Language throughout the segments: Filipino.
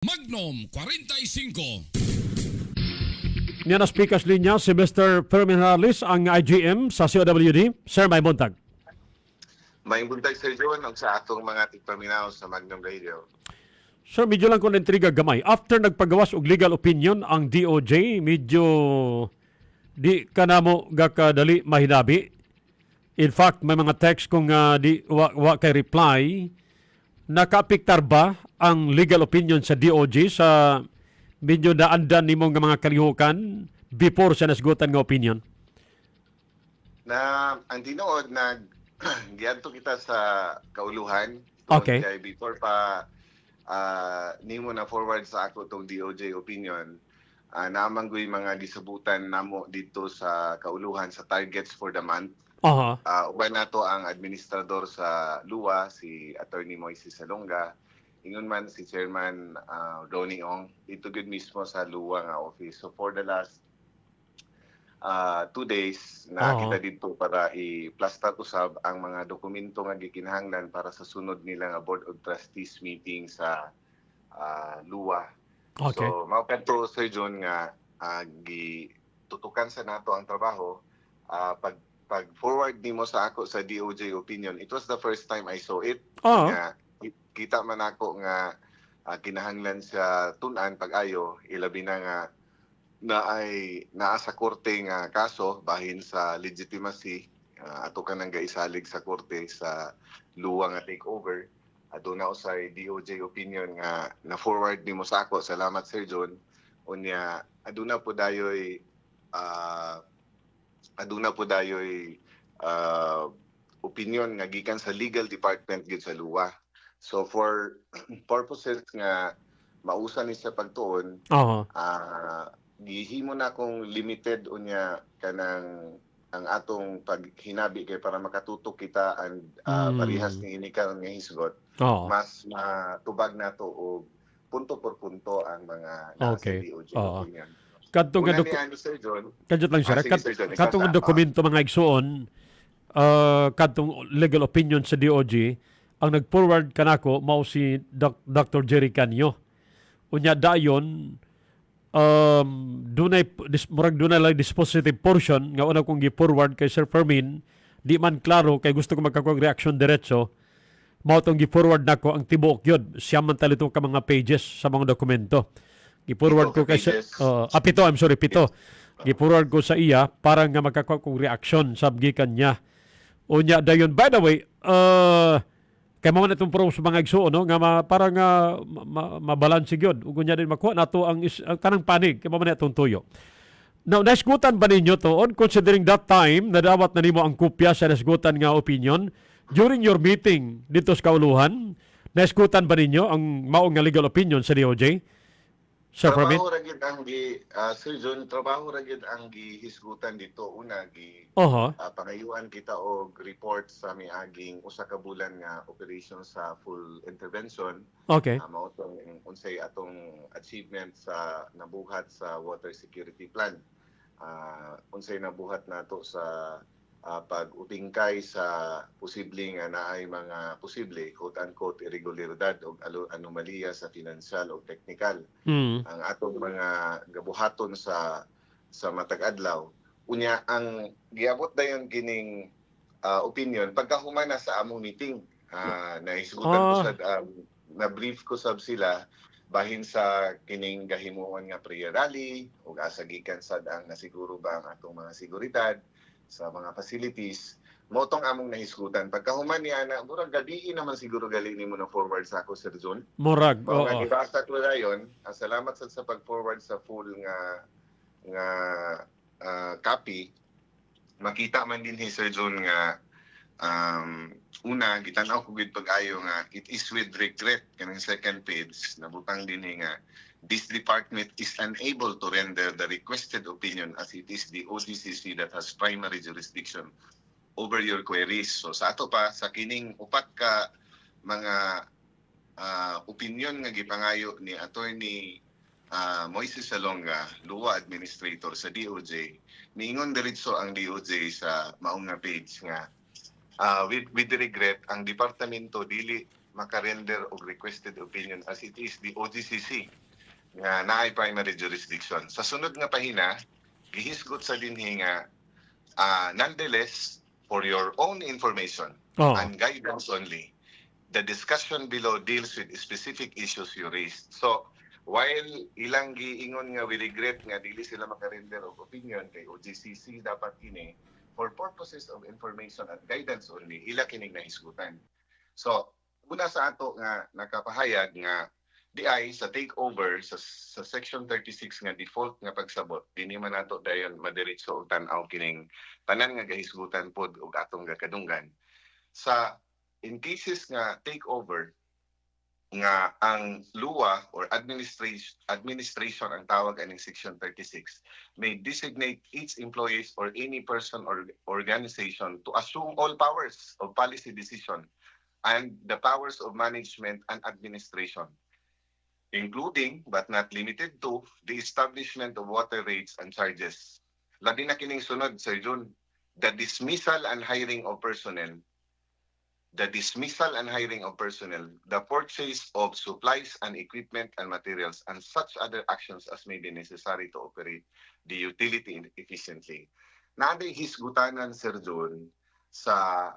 Magnum 45. Niya na speakers linya si Mr. Fermin Harlis, ang IGM sa COWD. Sir, may buntag. May buntag Sir John ang sa atong mga tigpaminaw sa Magnum Radio. Sir, medyo lang ko na intriga gamay. After nagpagawas og legal opinion ang DOJ, medyo di ka na mo gakadali mahinabi. In fact, may mga text kung di wa kay reply. Nakaapektar ba ang legal opinion sa DOJ sa medyo naandan nimo nga mga kalihukan before sa nasgutan nga opinion? Na ang tinuod giadto kita sa kauluhan. Okay. Kaya before pa nimo na forward sa ako tong DOJ opinion, namanggoy mga gisabutan namo dito sa kauluhan sa targets for the month. Aha. Uban nato ang administrador sa LUA, si Attorney Moises Salonga. Ingon man si Chairman Ronnie Ong, dito gud mismo sa LUA nga office. So for the last 2 days na kita dito para i-plaster usab ang mga dokumento nga gikinahanglan para sa sunod nila nga Board of Trustees meeting sa LUA. Okay. So mao kadto Sir John nga gitutukan sa nato ang trabaho. Pag forward nimo sa ako sa DOJ opinion, it was the first time I saw it. Nga, kita man ako nga kinahanglan sa tunan pag-ayo, ilabi na nga naa sa korte nga kaso bahin sa legitimacy, ato ka nang gaisalig sa korte sa luwa nga takeover. Aduna usay DOJ opinion nga na-forward nimo sa ako. Salamat Sir John. Unya aduna po dayoy opinion nga gikan sa legal department gid sa luwa. So for purposes nga mausa ni sa pagtuon, gihimo na akong limited unya kanang ang atong paghinabi kay para makatutok kita and parihas ni inikal nga hisgot. Mas matubag nato og punto por punto ang mga nasa DOJ opinion. Kadtong dokumento mga igsuon, kadtong legal opinion sa DOJ, ang nag-forward kanako mao si Dr. Jerry Canyo. Unya dayon dunay lang dispositive portion nga una kong gi-forward kay Sir Fermin, di man klaro kay gusto ko magkakuha reaction diretso. Mao tong gi-forward nako ang tibuok yun. Siya man talito ka mga pages sa mga dokumento. Gi-forward ko kay pito. Gi-forward ko sa iya para nga magkakuha kong reaction sa gikan niya. Unya dayon, by the way, kay mo na itong pro sa mga igsuon, no? Nga para nga mabalanse gyud. Ug unya din makuha nato ang tanang panig kay mo na itong tuyo. Now, nasgutan ba ninyo to on considering that time na dawat na nimo ang kopya sa nasgutan nga opinion during your meeting dito sa kauluhan? Nasgutan ba ninyo ang maong nga legal opinion sa DOJ? Sir Fermin? Trabaho ra gyud ang Sir John, trabaho ra gyud ang gihisgutan dito. Una pangayuan kita og report sa miaging usa ka bulan nga operation sa full intervention. Okay. Mao tong unsay atong achievement sa nabuhat sa water security plan. Unsay nabuhat nato sa pag-utingkay sa posibleng naay mga posible quote-unquote irregularidad o anomalya sa financial o technical. Ang atong mga gabuhaton sa matag adlaw. Unya ang giabot dayon kining opinion pagkahumana sa among meeting. Nahisgutan ko sa na-brief ko sab sila bahin sa kining gahimuon nga prayer rally ug asa gikan sad ang nasiguro ba ang atong mga seguridad sa mga facilities. Motong among nahisgutan. Pagkahuman niya na, murag gabi naman siguro gali ni mo na forward sa ako, Sir John. Murag, Ibasa ko na yun. Salamat sa pag-forward sa full nga copy. Makita man din Sir John nga una, gitanaw ko gid pag-ayo nga it is with regret kanang second page nabutang din nga this department is unable to render the requested opinion as it is the ODCC that has primary jurisdiction over your queries. So sa ato pa, sa kining upat ka mga opinion nga gipangayo ni Attorney Moises Salonga, LUA Administrator sa DOJ, miingon diretso ang DOJ sa maong nga page nga with regret, ang departamento dili makarender og requested opinion as it is the OGCC nga naay primary jurisdiction. Sa sunod nga pahina, gihisgot sa dinhi nga nonetheless, for your own information Oh. and guidance only, the discussion below deals with specific issues you raised. So, while ilang giingon nga we regret nga dili sila makarender og opinion kay OGCC dapat kini for purposes of information and guidance only, ila kining nahisgutan. So, una sa ato nga nakapahayag nga di ay sa takeover sa section 36 nga default nga pagsabot dinhi man nato dayon madiretso og tan-aw kining tanan nga gahisgutan pod og atong gakadunggan sa in cases nga takeover nga ang luwa or administration ang tawag aning section 36 may designate each employees or any person or organization to assume all powers of policy decision and the powers of management and administration, including but not limited to the establishment of water rates and charges. Labi na kining sunod, Sir Jun, the dismissal and hiring of personnel, the purchase of supplies and equipment and materials, and such other actions as may be necessary to operate the utility efficiently. Naday hisgutanan, Sir Jun, sa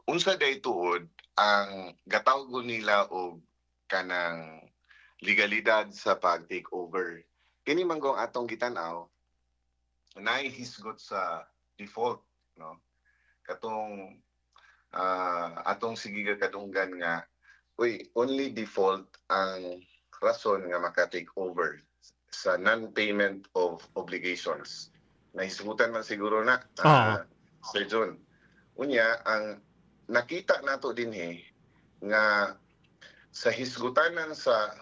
unsa day tuod ang gatawgon nila og kanang legalidad sa pag-take over. Kini manggong atong gitanaw, naay hisgot sa default, no? Katong atong sige kadunggan nga, only default ang rason nga maka-take over sa non-payment of obligations. Nahisgutan man siguro na, Sir John. Unya, ang nakita nato dinhi nga sa hisgutanan sa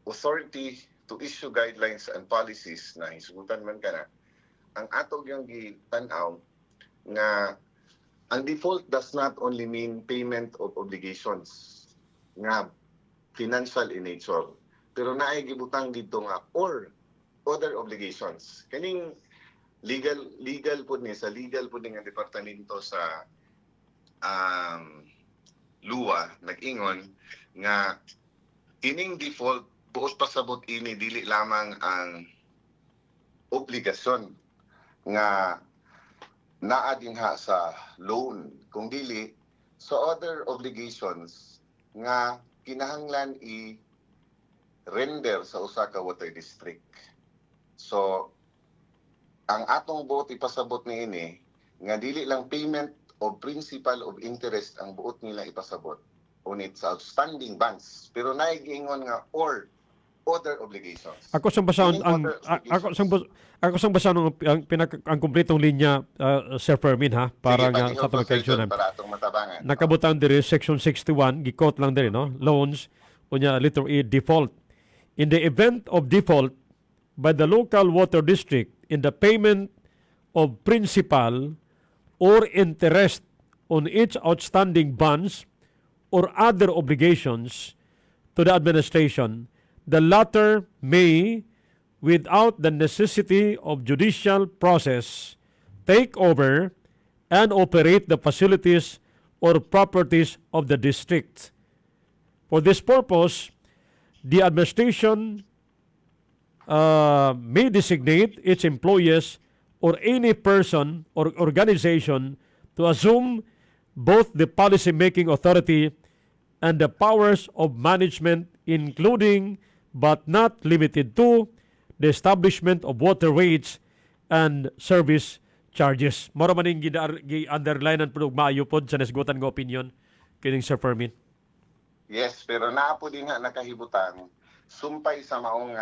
authority to issue guidelines and policies na hisgutan man kana, ang atog yung gitanaw nga ang default does not only mean payment of obligations nga financial in nature, pero naay gibutang dito nga or other obligations. Kaning legal po ni sa legal po ni nga departamento sa luwa nag-ingon nga ining default buot pasabot ini dili lamang ang obligasyon nga naa dinha sa loan, kung dili sa other obligations nga kinahanglan i-render sa usa ka water district. So ang atong buot ipasabot niini nga dili lang payment of principal of interest ang buot nila ipasabot unit sa outstanding bonds, pero naigingon nga or other obligations. Ako sang basaon ang kumpletong linya, Sir Fermin, ha, para Sige, nga sa atong kaigsunan. para atong matabangan. Nakabutan diri section 61 gikot lang diri, no, loans unya letter E, default. In the event of default by the local water district in the payment of principal or interest on each outstanding bonds or other obligations to the administration, the latter may, without the necessity of judicial process, take over and operate the facilities or properties of the district. For this purpose, the administration may designate its employees or any person or organization to assume both the policy-making authority and the powers of management, including but not limited to the establishment of water rates and service charges. Moro man yung gi-underline ang maayo pod sa nasgutan ng opinion kining Sir Fermin. Yes, pero naa po din nga nakahibutan sumpay sa maong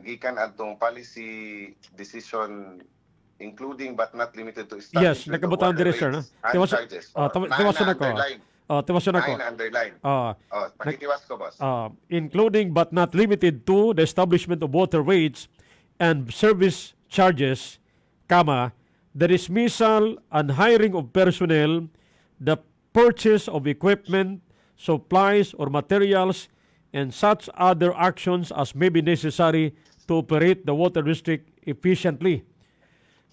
gikan adtong policy decision including but not limited to Yes, establishment nakabutan of diri, water sir, no? rates and Tiwas- charges. tiwason ako. Tiwason ako. Underline. Pakitiwas ko, boss. Including but not limited to the establishment of water rates and service charges, comma, the dismissal and hiring of personnel, the purchase of equipment, supplies or materials, and such other actions as may be necessary to operate the water district efficiently.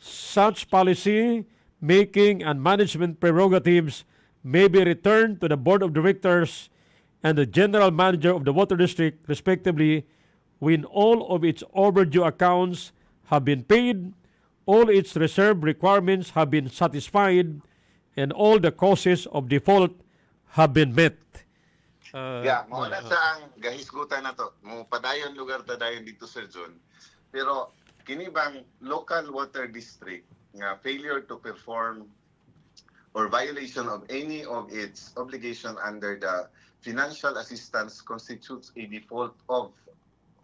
Such policy making and management prerogatives may be returned to the Board of Directors and the General Manager of the Water District, respectively, when all of its overdue accounts have been paid, all its reserve requirements have been satisfied, and all the causes of default have been met. Mo na sa ang gahisgutan na to. Mo padayon lugar ta dayon dito Sir John. Pero kini bang local water district nga failure to perform or violation of any of its obligation under the financial assistance constitutes a default of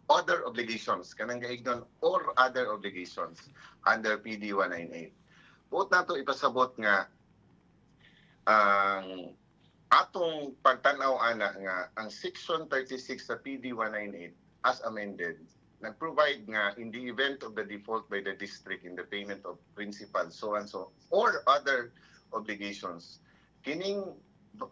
other obligations kanang gaignon or other obligations under PD 198. Buot nato ipasabot nga ang atong pagtanaw ana nga ang section 36 sa PD 198 as amended nag-provide nga in the event of the default by the district in the payment of principal so and so or other obligations, kining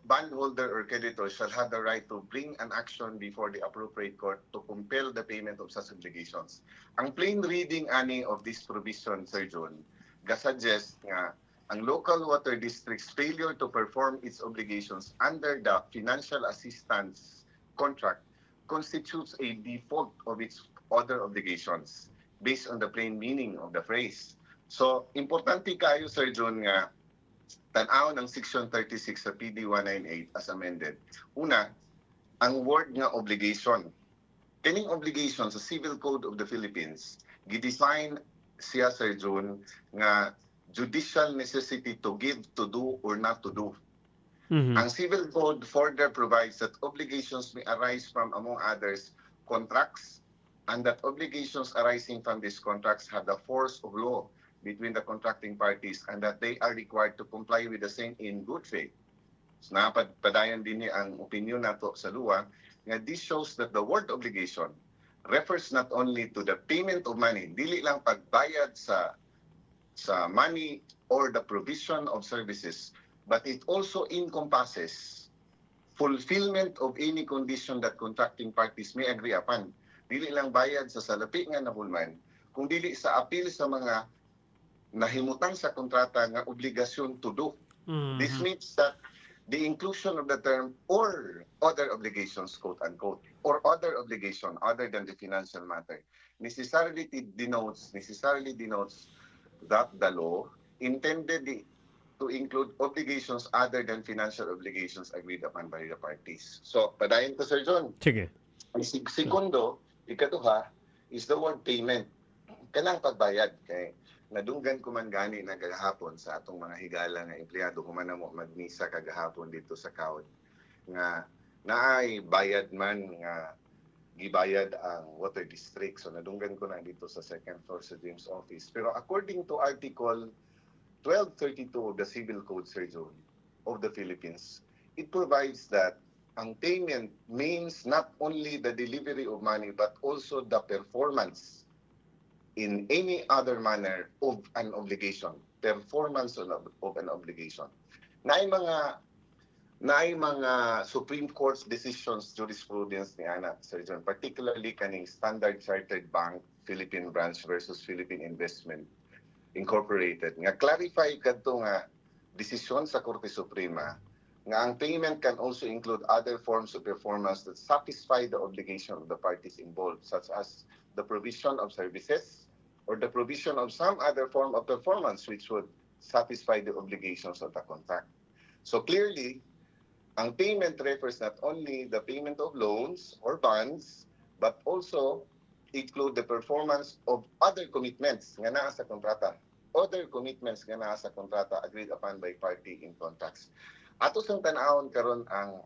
bondholder or creditor shall have the right to bring an action before the appropriate court to compel the payment of such obligations. Ang plain reading ani of this provision, Sir John, ga-suggest nga ang local water district's failure to perform its obligations under the financial assistance contract constitutes a default of its other obligations based on the plain meaning of the phrase. So, importante kayo, Sir John, nga tanaw ng Section 36 sa PD 198 as amended. Una, ang word nga obligation. Kining obligation sa Civil Code of the Philippines, gidefine siya, Sir John, nga judicial necessity to give, to do, or not to do. Ang Civil Code further provides that obligations may arise from, among others, contracts, and that obligations arising from these contracts have the force of law between the contracting parties and that they are required to comply with the same in good faith. So, napadayon din ang opinion nato sa luwa nga this shows that the word obligation refers not only to the payment of money, dili lang pagbayad sa money or the provision of services, but it also encompasses fulfillment of any condition that contracting parties may agree upon. Dili lang bayad sa salapi nga nahulman, kung dili sa apil sa mga nahimutang sa kontrata nga obligasyon to do. This means that the inclusion of the term or other obligations, quote unquote, or other obligation other than the financial matter, necessarily denotes that the law intended to include obligations other than financial obligations agreed upon by the parties. So, padayon ko, Sir John. Sige. Ang segundo, ikaduha, is the word payment. Kanang pagbayad. Kay nadunggan ko man gani na kagahapon sa atong mga higala nga empleyado kung man mo magmisa kagahapon dito sa CAUD nga naay bayad man nga gibayad ang water district. So nadunggan ko na dito sa second floor sa James office. Pero according to Article 1232 of the Civil Code, Sir John, of the Philippines, it provides that ang payment means not only the delivery of money but also the performance in any other manner of an obligation, performance of an obligation. Naay mga Supreme Court's decisions, jurisprudence ni Ana, Sir John, particularly kaning Standard Chartered Bank Philippine Branch versus Philippine Investment Incorporated, nga clarify kadto nga desisyon sa Korte Suprema nga ang payment can also include other forms of performance that satisfy the obligation of the parties involved, such as the provision of services or the provision of some other form of performance which would satisfy the obligations of the contract. So clearly, ang payment refers not only the payment of loans or bonds, but also include the performance of other commitments nga naa sa kontrata. Other commitments nga naa sa kontrata agreed upon by party in contracts. Ato sang tan-awon karon ang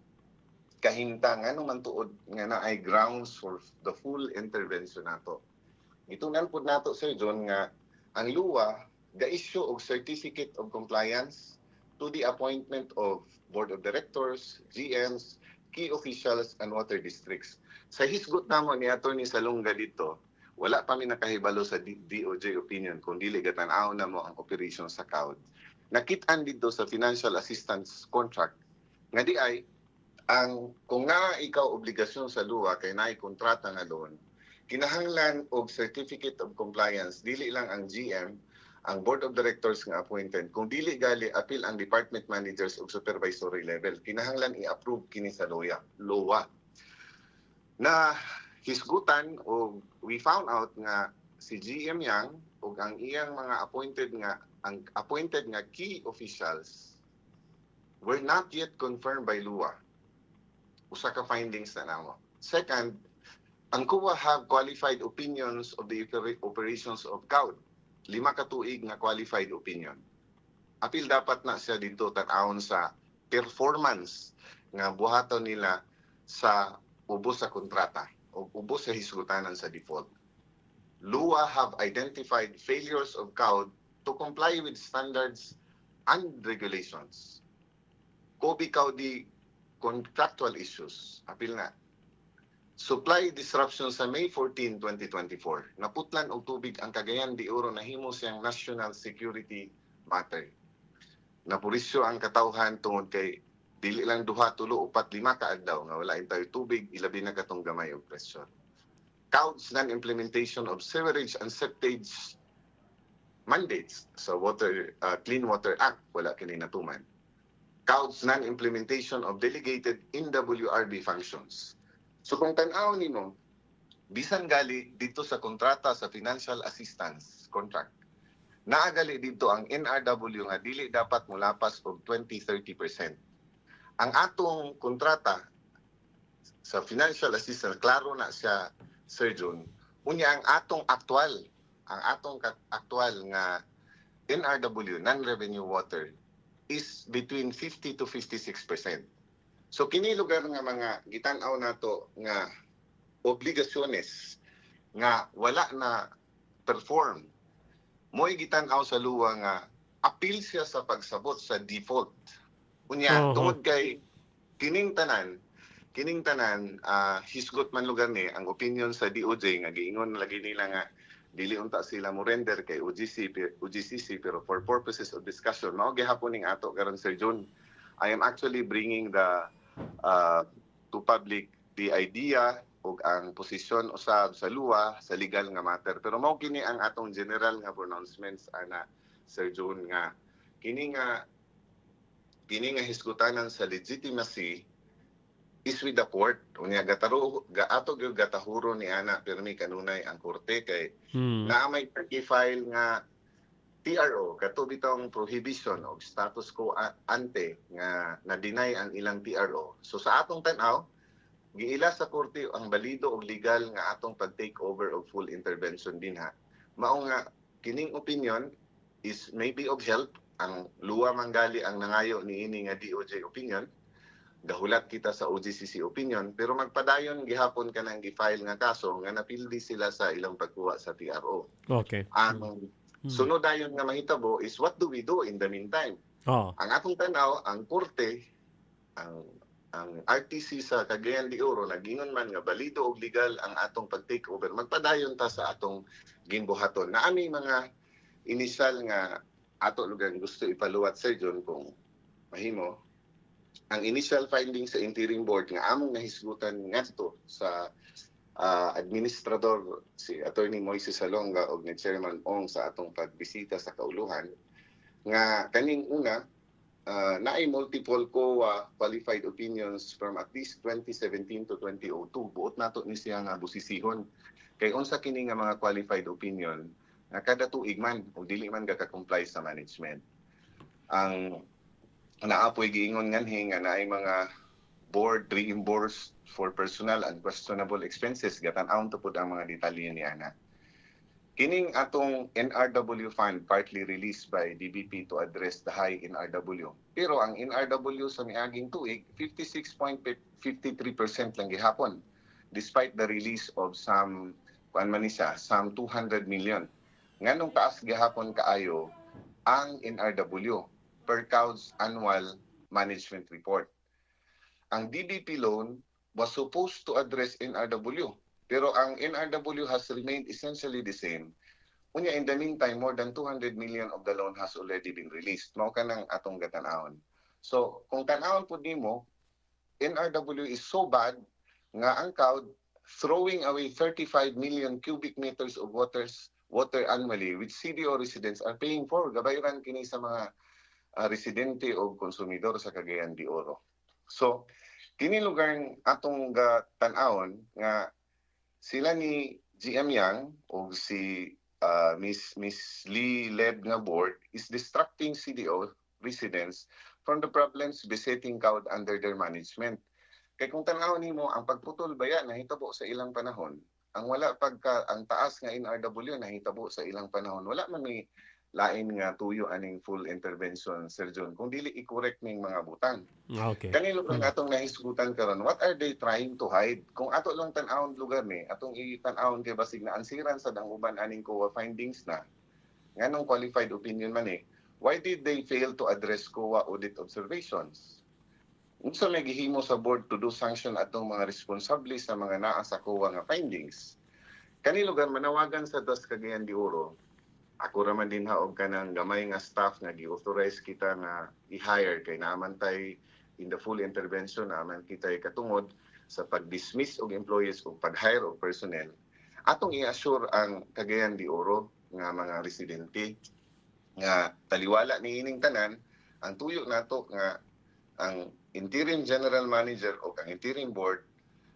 kahimtang ano man tuod nga naay grounds for the full intervention nato. Itunan pud nato, Sir John, nga ang luwa ga-issue og certificate of compliance to the appointment of board of directors, GMs, key officials, and water districts. Sa hisgot namo ni Attorney Salonga dito, wala pa mi nakahibalo sa DOJ opinion kung dili gatan-aw na mo ang operation sa CAUD. Nakit-an dito sa financial assistance contract nga di ay ang kung nga ikaw obligasyon sa luwa kay naay kontrata nga loan, kinahanglan og certificate of compliance dili lang ang GM ang board of directors nga appointed kung dili gali apil ang department managers ug supervisory level kinahanglan i-approve kini sa LOA na hisgutan o we found out nga si GM Yang ug ang iyang mga appointed nga key officials were not yet confirmed by LUA. Usa ka findings na namo. Second, ang COA have qualified opinions of the operations of COUD. 5 ka tuig nga qualified opinion. Apil dapat na siya dito tan-awon sa performance nga buhaton nila sa ubos sa kontrata o ubos sa hisgutanan sa default. LUA have identified failures of COUD to comply with standards and regulations. COBI COUDI contractual issues. Apil na. Supply disruption sa May 14, 2024. Naputlan og tubig ang Cagayan de Oro nahimo siyang national security matter. Napurisyo ang katawhan tungod kay dili lang 2, 3, 4, 5 ka adlaw nga wala tayo tubig ilabi na katong gamay og pressure. COUD's non-implementation of sewerage and septage mandates sa Clean Water Act wala kini natuman. COUD's non-implementation of delegated NWRB functions. So kung tan-aw nimo, bisan gali dito sa kontrata sa financial assistance contract, naagali dito ang NRW nga dili dapat mulapas og 20-30%. Ang atong kontrata sa financial assistance, klaro na siya, Sir Jun, unya ang atong aktual nga NRW, non-revenue water, is between 50 to 56%. So kini lugar nga mga gitan-aw nato nga obligasyones nga wala na perform mo'y gitan-aw sa LUA nga appeal siya sa pagsabot sa default. Unya tungod kay kining tanan hisgot man lugar ni ang opinion sa DOJ nga giingon lagi nila nga dili unta sila mo render kay UGCC pero for purposes of discussion mao gihapon ning ato karon Sir John. I am actually bringing to public the idea ug ang posisyon usab sa LUA sa legal nga matter. Pero mao kini ang atong general nga pronouncements ana Sir John nga kini nga hisgutanan sa legitimacy is with the court. Unya ato gyud gatahuro ni ana pirmi kanunay ang korte kay naa may file nga TRO kato bitong prohibition og status quo ante nga na-deny ang ilang TRO. So sa atong tan-aw, giila sa korte ang balido og legal nga atong pag-take over og full intervention dinha. Mao nga kining opinion is maybe of help ang LUA manggali ang nangayo niini nga DOJ opinion. Gahulat kita sa OGCC opinion pero magpadayon gihapon kanang gi-file nga kaso nga napildi sila sa ilang pagkuha sa TRO. Okay. Ang sunod dayon nga mahitabo is what do we do in the meantime? Ang atong tanaw, ang korte, ang RTC sa Cagayan de Oro nagingon man nga balido og legal ang atong pag-take over. Magpadayon ta sa atong ginbuhaton. Na aming mga initial nga ato lugar gusto ipaluwat Sir John kung mahimo. Ang initial findings sa interim board nga among nahisgutan ngadto sa administrador si Attorney Moises Salonga o ni Chairman Ong sa atong pagbisita sa kauluhan nga kaning una naay multiple qualified opinions from at least 2017 to 2002 buot nato ni siya nga busisihon kay unsa kini nga mga qualified opinion nga kada tuig man o dili man gaka-comply sa management ang naapoy giingon nganhi nga naay mga board reimbursed for personal and questionable expenses gatan-awon to pud ang mga detalye ni ana. Kining atong NRW fund partly released by DBP to address the high NRW. Pero ang NRW sa miaging tuig 56.53% lang gihapon despite the release of some 200 million. Nganong taas gihapon kaayo ang NRW per COUD's annual management report. Ang DBP loan was supposed to address NRW, pero ang NRW has remained essentially the same. Unya, in the meantime, more than 200 million of the loan has already been released. Mao ka ng atong gatanahon. So, kung tanahon po nimo, NRW is so bad nga ang COUD throwing away 35 million cubic meters of water annually which CDO residents are paying for. Gabayoran kini sa mga residente o konsumidor sa Cagayan de Oro. So, kini lugar atong tan-awon nga sila ni GM Yang o si Miss Lee led nga board is distracting CDO residents from the problems besetting CAUD under their management. Kay kung tan-awon nimo ang pagputol baya nahitabo sa ilang panahon, ang wala ang taas nga NRW nahitabo sa ilang panahon, wala man may lain nga tuyo aning full intervention, Sir John, kung dili i-correct ning mga butang. Okay. Kanilo lang atong nahisgutan karon, what are they trying to hide? Kung ato lang tan-awon lugar ni, atong i-tan-awon kay basig na ansiran sa danguban aning COA findings na, nganong qualified opinion man why did they fail to address COA audit observations? Unsa may gihimo sa board to do sanction atong mga responsable sa mga naa sa COA nga findings? Kani lugar manawagan sa DOS Cagayan de Oro. Ako raman din haog kanang gamay nga staff nga gi-authorize kita nga i-hire kay naaman tay in the full intervention naaman kita katungod sa pag-dismiss og employees o pag-hire og personnel. Atong i-assure ang Cagayan de Oro nga mga residente nga taliwala ni ining tanan ang tuyo nato nga ang interim general manager o ang interim board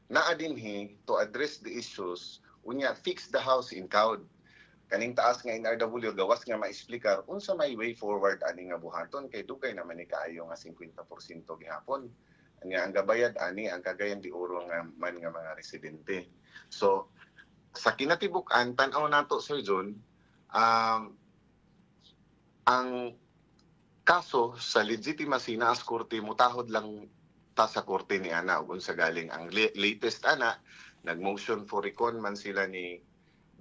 naa dinhi to address the issues unya fix the house in CAUD. Kaning taas nga NRW gawas nga maexplikar unsa may way forward ani nga buhaton kay dugay naman ni kaayo nga 50% gihapon. Anya ang gabayad ani ang Cagayan de Oro nga man nga mga residente. So sa kinatibuk-an tan-aw nato Sir John, ang kaso sa legitimacy na as korte mutahod lang ta sa korte ni ana ug unsa galing ang latest ana nagmotion for recon man sila ni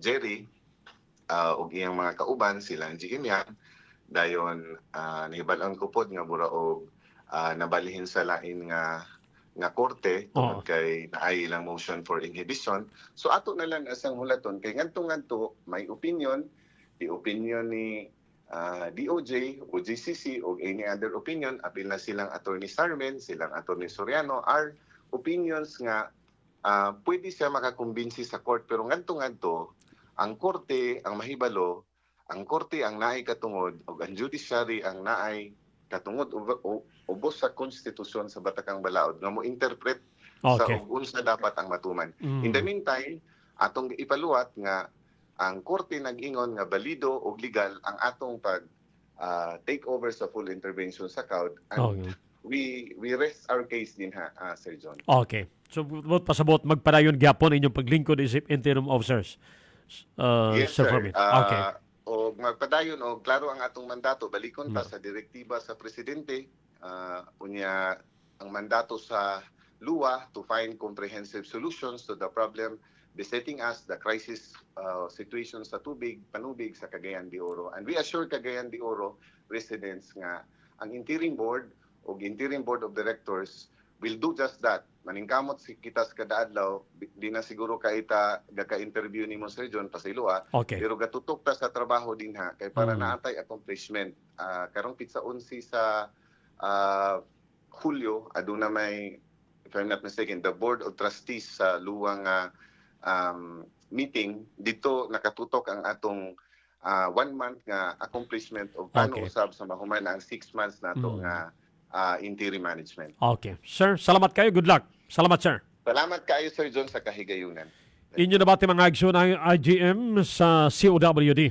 Jerry ug iyang mga kauban sila ang GM Yang dayon nahibal-an ko pod nga bura og nabalihin sa lain nga korte tungod kay naay ilang motion for inhibition. So ato na lang asang hulaton kay ngadto may opinion, the opinion ni DOJ o GCC o any other opinion, apil na silang Attorney Sarmen, silang Attorney Soriano, are opinions nga pwede siya makakumbinsi sa court. Pero ngadto ang korte, ang mahibalo, ang korte ang naay katungod o ang judiciary ang naay katungod ubos sa konstitusyon sa Batakang Balaod nga mo interpret sa unsa dapat ang matuman. In the meantime, atong ipaluwat nga ang korte nag-ingon nga balido o legal ang atong pag take over sa full intervention sa CAUD. And we rest our case din Sir John. Okay. So pasabot magpadayon gyapon inyong paglingkod isip interim officers. Yes, Sir sir. Fermin. Okay. O magpadayon o klaro ang atong mandato balikon ta sa direktiba sa presidente unya ang mandato sa LUA to find comprehensive solutions to the problem besetting us, the crisis situation sa tubig, panubig sa Cagayan de Oro. And we assure Cagayan de Oro residents nga ang interim board o interim board of directors will do just that. Maningkamot kita sa kadaadlaw, di na siguro kaita gaka-interview ni mo Sir John Pasilua, pero gatutok ta sa trabaho din kay para naatay accomplishment. Karong pitsa 11 sa Hulyo, aduna may, if I'm not mistaken, the Board of Trustees sa luwang meeting, dito nakatutok ang atong 1 month nga accomplishment o paano usab sa mahuman ang 6 months nato nga interim management. Okay. Sir, salamat kayo. Good luck. Salamat, sir. Salamat kayo, Sir John, sa kahigayunan. Inyo na ba mga aksyon ng IGM sa COWD?